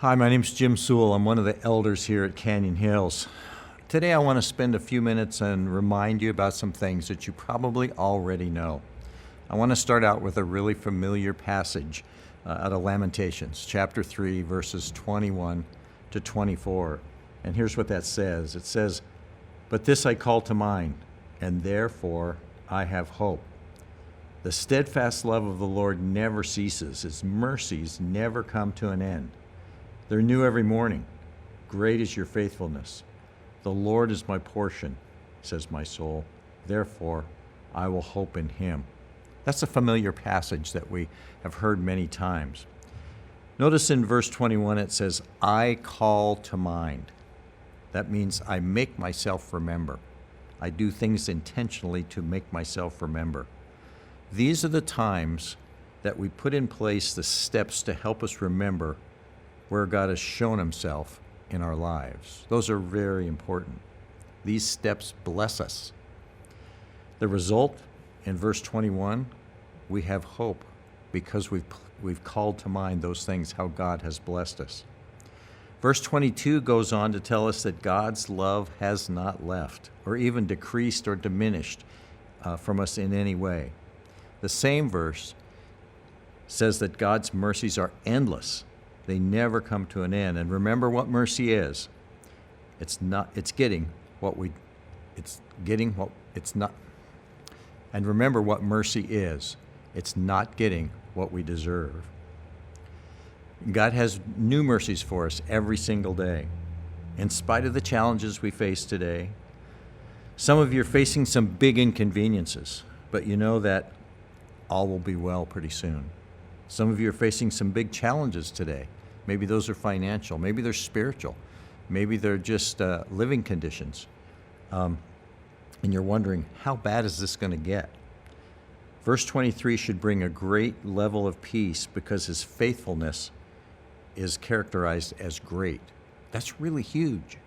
Hi, my name's Jim Sewell. I'm one of the elders here at Canyon Hills. Today I want to spend a few minutes and remind you about some things that you probably already know. I want to start out with a really familiar passage out of Lamentations, chapter 3, verses 21 to 24. And here's what that says. It says, "But this I call to mind, and therefore I have hope. The steadfast love of the Lord never ceases. His mercies never come to an end. They're new every morning. Great is your faithfulness. The Lord is my portion, says my soul. Therefore, I will hope in him." That's a familiar passage that we have heard many times. Notice in verse 21 it says, "I call to mind." That means I make myself remember. I do things intentionally to make myself remember. These are the times that we put in place the steps to help us remember where God has shown himself in our lives. Those are very important. These steps bless us. The result, in verse 21, we have hope because we've called to mind those things, how God has blessed us. Verse 22 goes on to tell us that God's love has not left or even decreased or diminished from us in any way. The same verse says that God's mercies are endless. They never come to an end. And remember what mercy is. And remember what mercy is. It's not getting what we deserve. God has new mercies for us every single day. In spite of the challenges we face today, some of you are facing some big inconveniences, but you know that all will be well pretty soon. Some of you are facing some big challenges today. Maybe those are financial. Maybe they're spiritual. Maybe they're just living conditions. And you're wondering, how bad is this going to get? Verse 23 should bring a great level of peace because his faithfulness is characterized as great. That's really huge.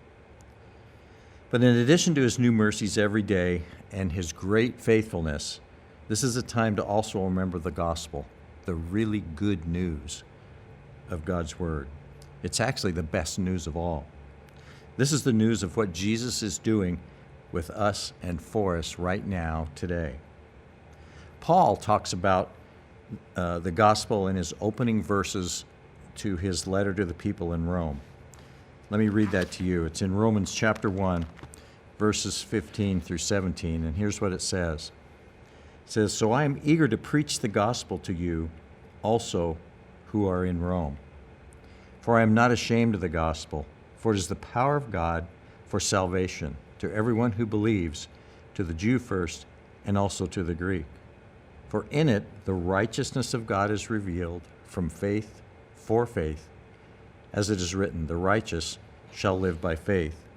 But in addition to his new mercies every day and his great faithfulness, this is a time to also remember the gospel, the really good news of God's word. It's actually the best news of all. This is the news of what Jesus is doing with us and for us right now, today. Paul talks about the gospel in his opening verses to his letter to the people in Rome. Let me read that to you. It's in Romans chapter 1, verses 15 through 17, and here's what it says. It says, "So I am eager to preach the gospel to you also who are in Rome. For I am not ashamed of the gospel, for it is the power of God for salvation to everyone who believes, to the Jew first, and also to the Greek. For in it the righteousness of God is revealed from faith for faith, as it is written, the righteous shall live by faith."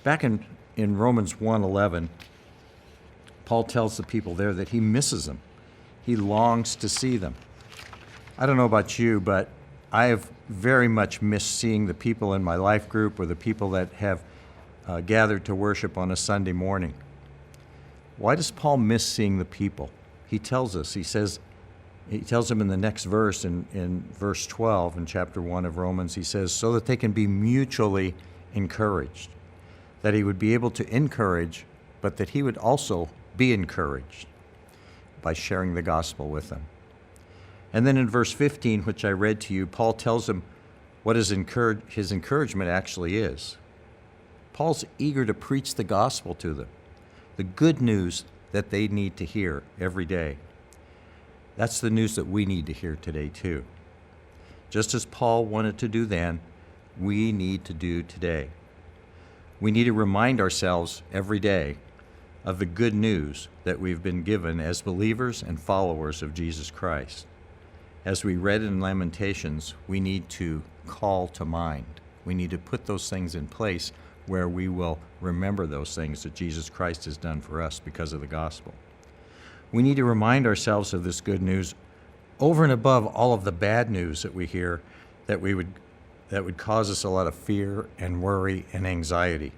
Back in Romans 1:11, Paul tells the people there that he misses them. He longs to see them. I don't know about you, but I have very much missed seeing the people in my life group or the people that have gathered to worship on a Sunday morning. Why does Paul miss seeing the people? He tells us, he tells them in the next verse, in verse 12 in chapter 1 of Romans, he says, so that they can be mutually encouraged, that he would be able to encourage, but that he would also be encouraged by sharing the gospel with them. And then in verse 15, which I read to you, Paul tells them what his encouragement actually is. Paul's eager to preach the gospel to them, the good news that they need to hear every day. That's the news that we need to hear today too. Just as Paul wanted to do then, we need to do today. We need to remind ourselves every day of the good news that we've been given as believers and followers of Jesus Christ. As we read in Lamentations, we need to call to mind. We need to put those things in place where we will remember those things that Jesus Christ has done for us because of the gospel. We need to remind ourselves of this good news over and above all of the bad news that we hear that would cause us a lot of fear and worry and anxiety.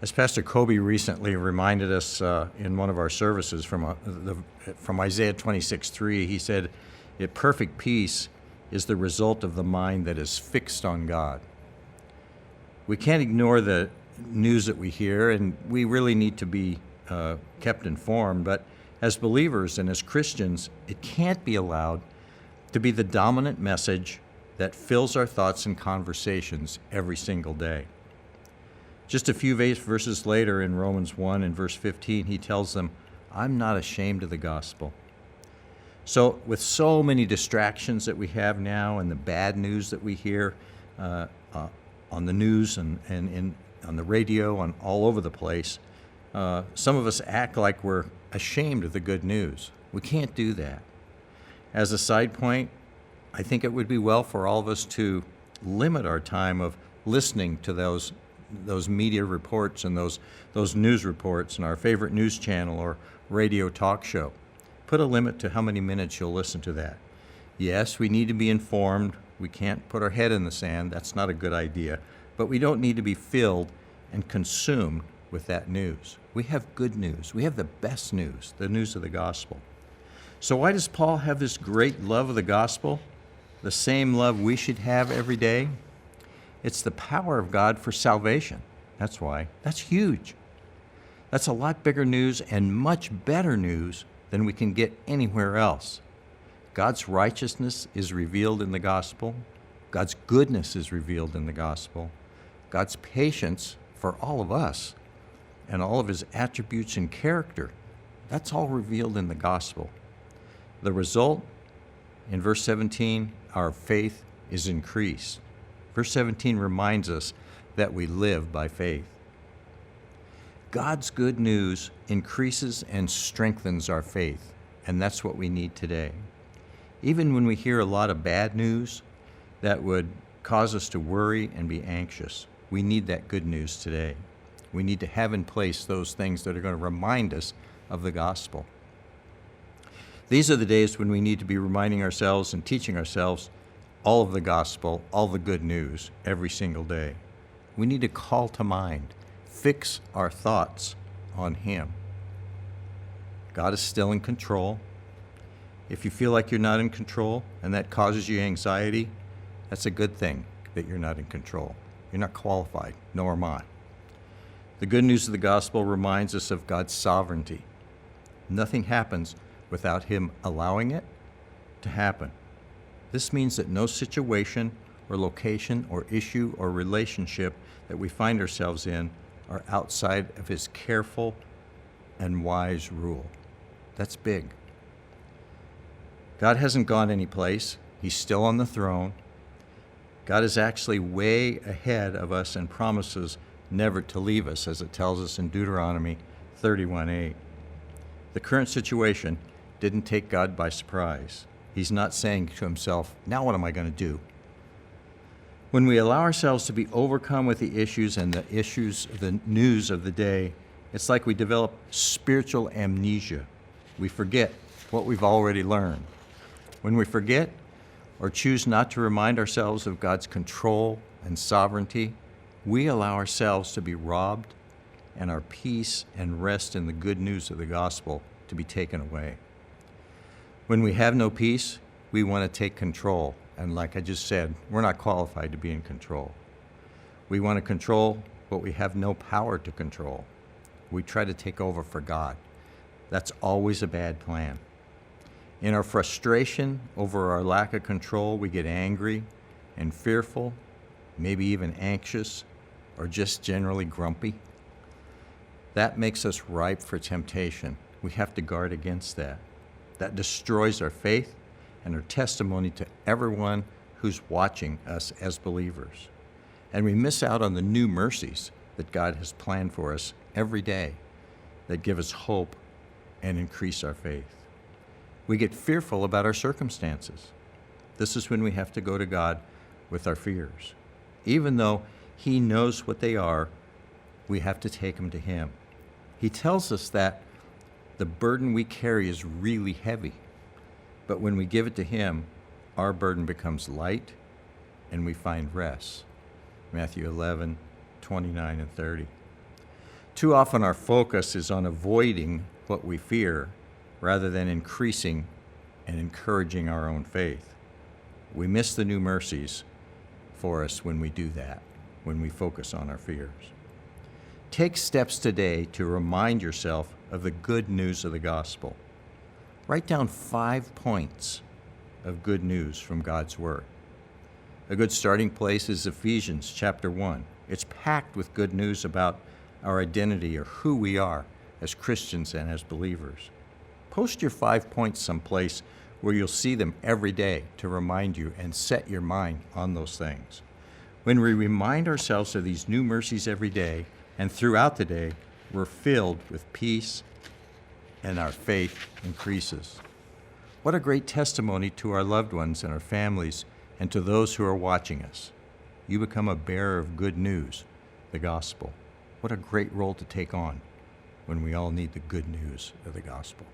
As Pastor Kobe recently reminded us in one of our services from Isaiah 26:3, he said, "Perfect peace is the result of the mind that is fixed on God. We can't ignore the news that we hear, and we really need to be kept informed, but as believers and as Christians, it can't be allowed to be the dominant message that fills our thoughts and conversations every single day. Just a few verses later in Romans 1 and verse 15, he tells them, I'm not ashamed of the gospel. So with so many distractions that we have now and the bad news that we hear on the news and on the radio and all over the place, some of us act like we're ashamed of the good news. We can't do that. As a side point, I think it would be well for all of us to limit our time of listening to those media reports and those news reports and our favorite news channel or radio talk show. Put a limit to how many minutes you'll listen to that. Yes, we need to be informed. We can't put our head in the sand. That's not a good idea. But we don't need to be filled and consumed with that news. We have good news. We have the best news, the news of the gospel. So why does Paul have this great love of the gospel? The same love we should have every day? It's the power of God for salvation. That's why. That's huge. That's a lot bigger news and much better news than we can get anywhere else. God's righteousness is revealed in the gospel. God's goodness is revealed in the gospel. God's patience for all of us and all of his attributes and character, that's all revealed in the gospel. The result, in verse 17, our faith is increased. Verse 17 reminds us that we live by faith. God's good news increases and strengthens our faith, and that's what we need today. Even when we hear a lot of bad news that would cause us to worry and be anxious, we need that good news today. We need to have in place those things that are going to remind us of the gospel. These are the days when we need to be reminding ourselves and teaching ourselves all of the gospel, all the good news, every single day. We need to call to mind, fix our thoughts on him. God is still in control. If you feel like you're not in control and that causes you anxiety, that's a good thing that you're not in control. You're not qualified, nor am I. The good news of the gospel reminds us of God's sovereignty. Nothing happens without him allowing it to happen. This means that no situation or location or issue or relationship that we find ourselves in are outside of his careful and wise rule. That's big. God hasn't gone anyplace. He's still on the throne. God is actually way ahead of us and promises never to leave us, as it tells us in Deuteronomy 31:8. The current situation didn't take God by surprise. He's not saying to himself, now what am I going to do? When we allow ourselves to be overcome with the issues, the news of the day, it's like we develop spiritual amnesia. We forget what we've already learned. When we forget or choose not to remind ourselves of God's control and sovereignty, we allow ourselves to be robbed and our peace and rest in the good news of the gospel to be taken away. When we have no peace, we want to take control. And like I just said, we're not qualified to be in control. We want to control what we have no power to control. We try to take over for God. That's always a bad plan. In our frustration over our lack of control, we get angry and fearful, maybe even anxious, or just generally grumpy. That makes us ripe for temptation. We have to guard against that. That destroys our faith and our testimony to everyone who's watching us as believers. And we miss out on the new mercies that God has planned for us every day that give us hope and increase our faith. We get fearful about our circumstances. This is when we have to go to God with our fears. Even though he knows what they are, we have to take them to him. He tells us that the burden we carry is really heavy, but when we give it to him, our burden becomes light and we find rest. Matthew 11:29 and 30. Too often our focus is on avoiding what we fear rather than increasing and encouraging our own faith. We miss the new mercies for us when we do that, when we focus on our fears. Take steps today to remind yourself of the good news of the gospel. Write down 5 points of good news from God's Word. A good starting place is Ephesians chapter 1. It's packed with good news about our identity or who we are as Christians and as believers. Post your 5 points someplace where you'll see them every day to remind you and set your mind on those things. When we remind ourselves of these new mercies every day and throughout the day, we're filled with peace and our faith increases. What a great testimony to our loved ones and our families and to those who are watching us. You become a bearer of good news, the gospel. What a great role to take on when we all need the good news of the gospel.